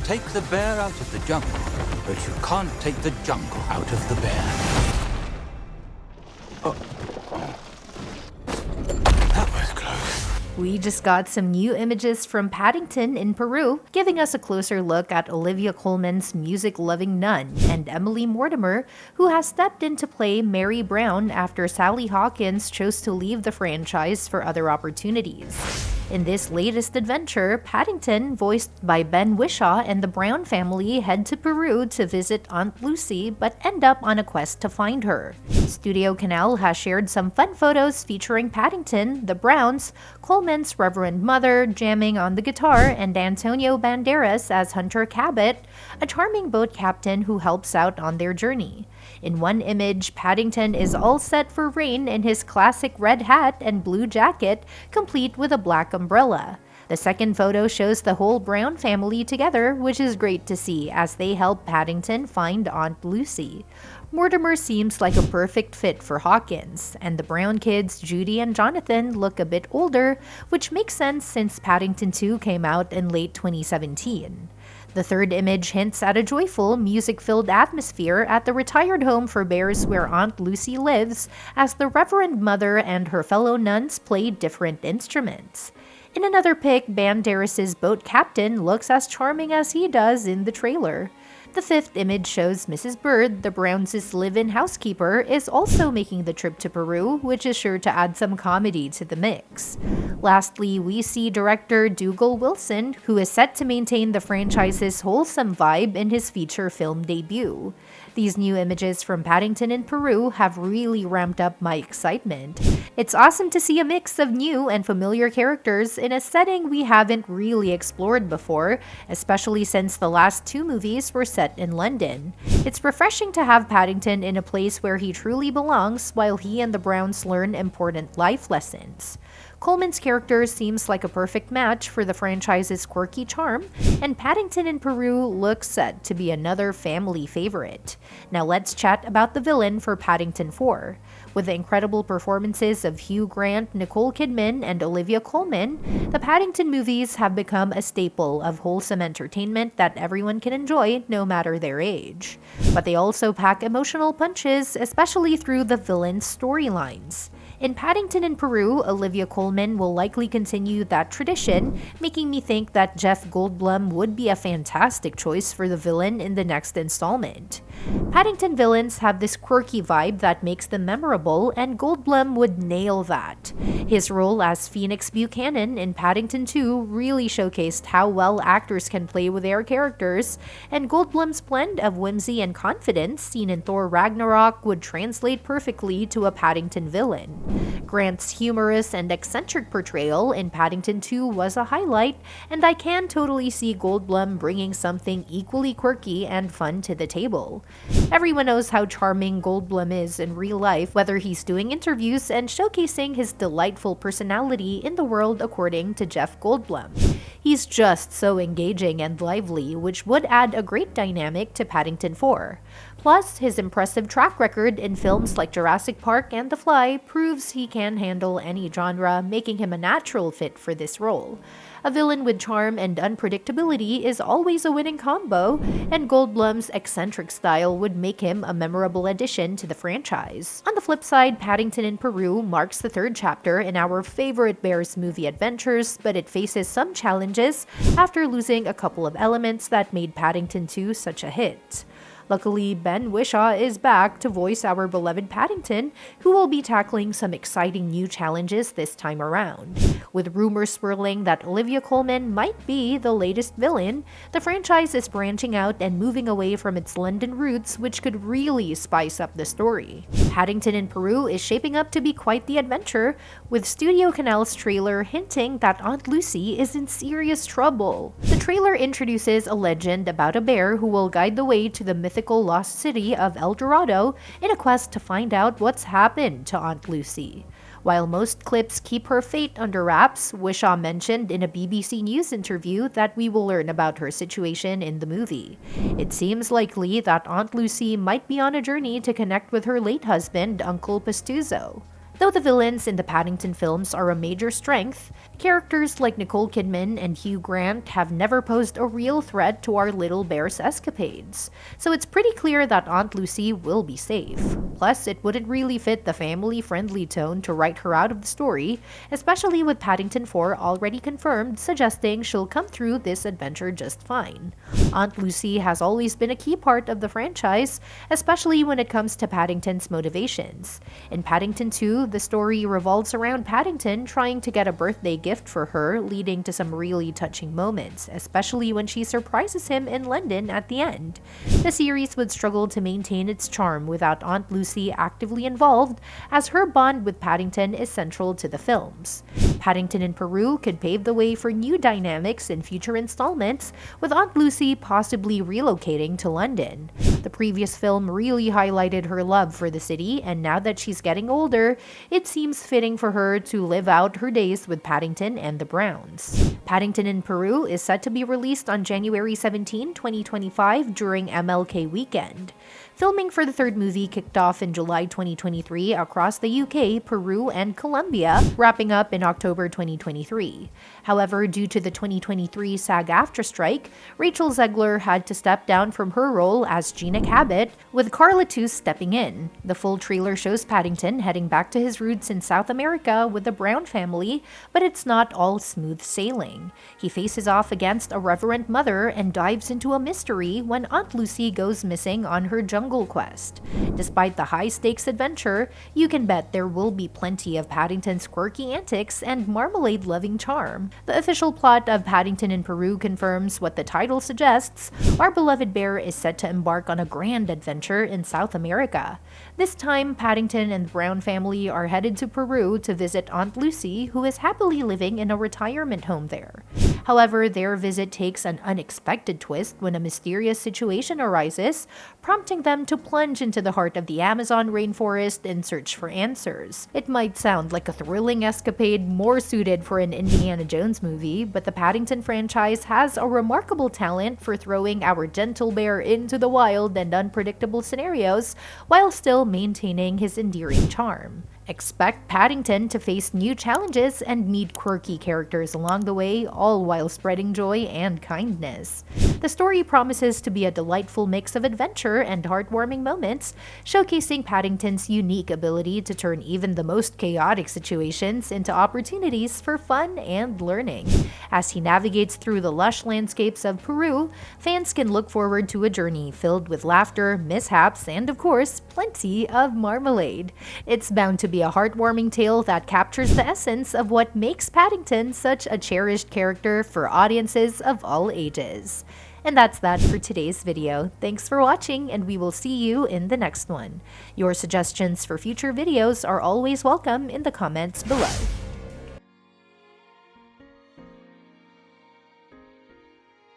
take the bear out of the jungle, but you can't take the jungle out of the bear. That was close. We just got some new images from Paddington in Peru, giving us a closer look at Olivia Colman's music-loving nun and Emily Mortimer, who has stepped in to play Mary Brown after Sally Hawkins chose to leave the franchise for other opportunities. In this latest adventure, Paddington, voiced by Ben Whishaw, and the Brown family head to Peru to visit Aunt Lucy but end up on a quest to find her. StudioCanal has shared some fun photos featuring Paddington, the Browns, Coleman's Reverend Mother jamming on the guitar, and Antonio Banderas as Hunter Cabot, a charming boat captain who helps out on their journey. In one image, Paddington is all set for rain in his classic red hat and blue jacket, complete with a black umbrella. The second photo shows the whole Brown family together, which is great to see as they help Paddington find Aunt Lucy. Mortimer seems like a perfect fit for Hawkins, and the Brown kids, Judy and Jonathan, look a bit older, which makes sense since Paddington 2 came out in late 2017. The third image hints at a joyful, music-filled atmosphere at the retired home for bears where Aunt Lucy lives, as the Reverend Mother and her fellow nuns play different instruments. In another pic, Banderas' boat captain looks as charming as he does in the trailer. The fifth image shows Mrs. Bird, the Browns' live-in housekeeper, is also making the trip to Peru, which is sure to add some comedy to the mix. Lastly, we see director Dougal Wilson, who is set to maintain the franchise's wholesome vibe in his feature film debut. These new images from Paddington in Peru have really ramped up my excitement. It's awesome to see a mix of new and familiar characters in a setting we haven't really explored before, especially since the last two movies were set in London. It's refreshing to have Paddington in a place where he truly belongs while he and the Browns learn important life lessons. Coleman's character seems like a perfect match for the franchise's quirky charm, and Paddington in Peru looks set to be another family favorite. Now let's chat about the villain for Paddington 4. With the incredible performances of Hugh Grant, Nicole Kidman, and Olivia Colman, the Paddington movies have become a staple of wholesome entertainment that everyone can enjoy no matter their age. But they also pack emotional punches, especially through the villain's storylines. In Paddington in Peru, Olivia Colman will likely continue that tradition, making me think that Jeff Goldblum would be a fantastic choice for the villain in the next installment. Paddington villains have this quirky vibe that makes them memorable, and Goldblum would nail that. His role as Phoenix Buchanan in Paddington 2 really showcased how well actors can play with their characters, and Goldblum's blend of whimsy and confidence seen in Thor Ragnarok would translate perfectly to a Paddington villain. Grant's humorous and eccentric portrayal in Paddington 2 was a highlight, and I can totally see Goldblum bringing something equally quirky and fun to the table. Everyone knows how charming Goldblum is in real life, whether he's doing interviews and showcasing his delightful personality in the world according to Jeff Goldblum. He's just so engaging and lively, which would add a great dynamic to Paddington 4. Plus, his impressive track record in films like Jurassic Park and The Fly proves he can handle any genre, making him a natural fit for this role. A villain with charm and unpredictability is always a winning combo, and Goldblum's eccentric style would make him a memorable addition to the franchise. On the flip side, Paddington in Peru marks the third chapter in our favorite Bears movie adventures, but it faces some challenges after losing a couple of elements that made Paddington 2 such a hit. Luckily, Ben Whishaw is back to voice our beloved Paddington, who will be tackling some exciting new challenges this time around. With rumors swirling that Olivia Colman might be the latest villain, the franchise is branching out and moving away from its London roots, which could really spice up the story. Paddington in Peru is shaping up to be quite the adventure, with StudioCanal's trailer hinting that Aunt Lucy is in serious trouble. The trailer introduces a legend about a bear who will guide the way to the mythical lost city of El Dorado in a quest to find out what's happened to Aunt Lucy. While most clips keep her fate under wraps, Whishaw mentioned in a BBC News interview that we will learn about her situation in the movie. It seems likely that Aunt Lucy might be on a journey to connect with her late husband, Uncle Pastuzo. Though the villains in the Paddington films are a major strength, characters like Nicole Kidman and Hugh Grant have never posed a real threat to our little bear's escapades, so it's pretty clear that Aunt Lucy will be safe. Plus, it wouldn't really fit the family-friendly tone to write her out of the story, especially with Paddington 4 already confirmed, suggesting she'll come through this adventure just fine. Aunt Lucy has always been a key part of the franchise, especially when it comes to Paddington's motivations. In Paddington 2, the story revolves around Paddington trying to get a birthday gift for her, leading to some really touching moments, especially when she surprises him in London at the end. The series would struggle to maintain its charm without Aunt Lucy actively involved, as her bond with Paddington is central to the films. Paddington in Peru could pave the way for new dynamics in future installments, with Aunt Lucy possibly relocating to London. The previous film really highlighted her love for the city, and now that she's getting older, it seems fitting for her to live out her days with Paddington and the Browns. Paddington in Peru is set to be released on January 17, 2025 during MLK weekend. Filming for the third movie kicked off in July 2023 across the UK, Peru, and Colombia, wrapping up in October 2023. However, due to the 2023 SAG-AFTRA strike, Rachel Zegler had to step down from her role as Gina Cabot, with Carla Tous stepping in. The full trailer shows Paddington heading back to his roots in South America with the Brown family, but it's not all smooth sailing. He faces off against a reverend mother and dives into a mystery when Aunt Lucy goes missing on her jungle quest. Despite the high-stakes adventure, you can bet there will be plenty of Paddington's quirky antics and marmalade-loving charm. The official plot of Paddington in Peru confirms what the title suggests. Our beloved bear is set to embark on a grand adventure in South America. This time, Paddington and the Brown family are headed to Peru to visit Aunt Lucy, who is happily living in a retirement home there. However, their visit takes an unexpected twist when a mysterious situation arises, prompting them to plunge into the heart of the Amazon rainforest in search for answers. It might sound like a thrilling escapade more suited for an Indiana Jones movie, but the Paddington franchise has a remarkable talent for throwing our gentle bear into the wild and unpredictable scenarios while still maintaining his endearing charm. Expect Paddington to face new challenges and meet quirky characters along the way, all while spreading joy and kindness. The story promises to be a delightful mix of adventure and heartwarming moments, showcasing Paddington's unique ability to turn even the most chaotic situations into opportunities for fun and learning. As he navigates through the lush landscapes of Peru, fans can look forward to a journey filled with laughter, mishaps, and of course, plenty of marmalade. It's bound to be a heartwarming tale that captures the essence of what makes Paddington such a cherished character for audiences of all ages. And that's that for today's video. Thanks for watching, and we will see you in the next one. Your suggestions for future videos are always welcome in the comments below.